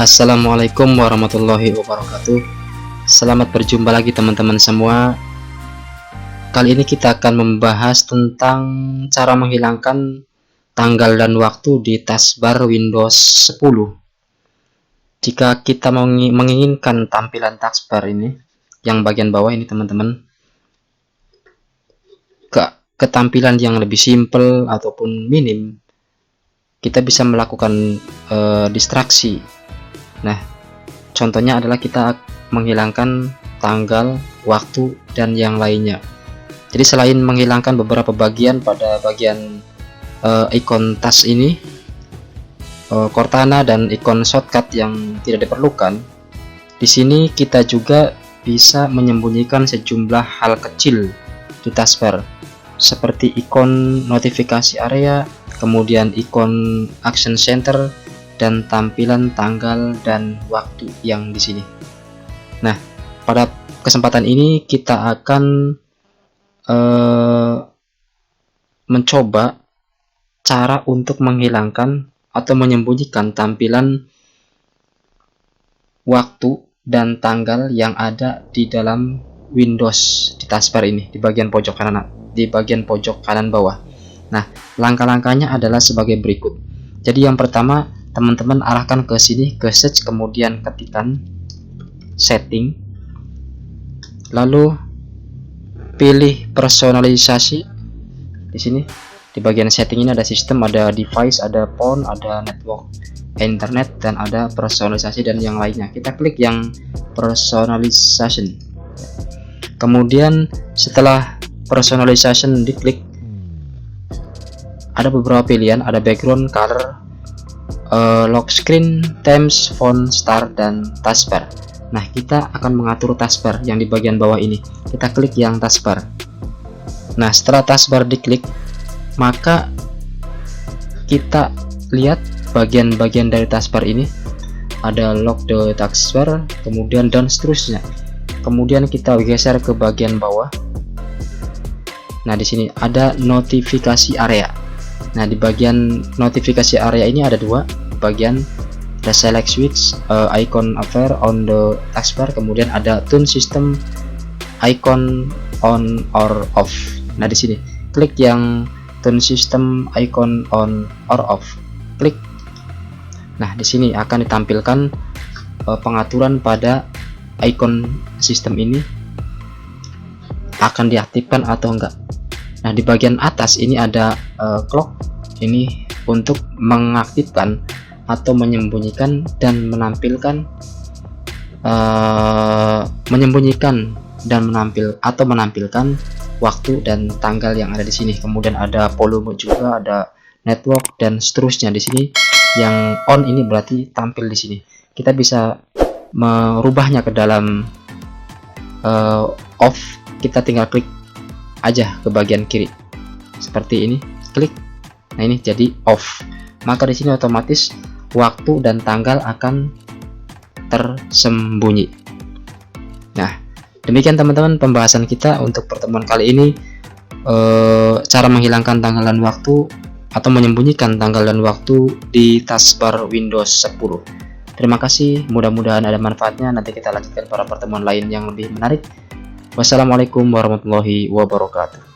Assalamualaikum warahmatullahi wabarakatuh. Selamat berjumpa lagi teman-teman semua. Kali ini kita akan membahas tentang cara menghilangkan tanggal dan waktu di taskbar Windows 10. Jika kita menginginkan tampilan taskbar ini, yang bagian bawah ini teman-teman, ketampilan yang lebih simple ataupun minim, kita bisa melakukan distraksi. Nah, contohnya adalah kita menghilangkan tanggal, waktu, dan yang lainnya. Jadi selain menghilangkan beberapa bagian pada bagian ikon task ini, Cortana dan ikon shortcut yang tidak diperlukan, di sini kita juga bisa menyembunyikan sejumlah hal kecil di taskbar, seperti ikon notifikasi area, kemudian ikon action center, dan tampilan tanggal dan waktu yang di sini. Nah, pada kesempatan ini kita akan mencoba cara untuk menghilangkan atau menyembunyikan tampilan waktu dan tanggal yang ada di dalam Windows di taskbar ini di bagian pojok kanan bawah. Nah, langkah-langkahnya adalah sebagai berikut. Jadi yang pertama, teman-teman arahkan ke sini, ke search, kemudian ketikkan setting, lalu pilih personalisasi. Di sini di bagian setting ini ada sistem, ada device, ada phone, ada network internet, dan ada personalisasi dan yang lainnya. Kita klik yang personalization. Kemudian setelah personalization diklik, ada beberapa pilihan, ada background, color, lock screen, themes, font, star, dan taskbar. Nah, kita akan mengatur taskbar yang di bagian bawah ini. Kita klik yang taskbar. Nah, setelah taskbar diklik, maka kita lihat bagian-bagian dari taskbar ini. Ada lock the taskbar, kemudian dan seterusnya. Kemudian kita geser ke bagian bawah. Nah, di sini ada notifikasi area. Nah, di bagian notifikasi area ini ada dua bagian, ada select switch, icon appear on the taskbar, kemudian ada tune system icon on or off. Nah, di sini klik yang tune system icon on or off, klik. Nah, di sini akan ditampilkan pengaturan pada icon sistem ini akan diaktifkan atau enggak. Nah, di bagian atas ini ada clock, ini untuk mengaktifkan atau menyembunyikan dan menampilkan menampilkan waktu dan tanggal yang ada di sini. Kemudian ada volume juga, ada network, dan seterusnya. Di sini yang on ini berarti tampil di sini. Kita bisa merubahnya ke dalam off. Kita tinggal klik aja ke bagian kiri seperti ini, klik. Nah, ini jadi off. Maka di sini otomatis waktu dan tanggal akan tersembunyi. Nah, demikian teman-teman pembahasan kita untuk pertemuan kali ini, cara menghilangkan tanggal dan waktu atau menyembunyikan tanggal dan waktu di taskbar Windows 10. Terima kasih, mudah-mudahan ada manfaatnya. Nanti kita lanjutkan pada pertemuan lain yang lebih menarik. Wassalamualaikum warahmatullahi wabarakatuh.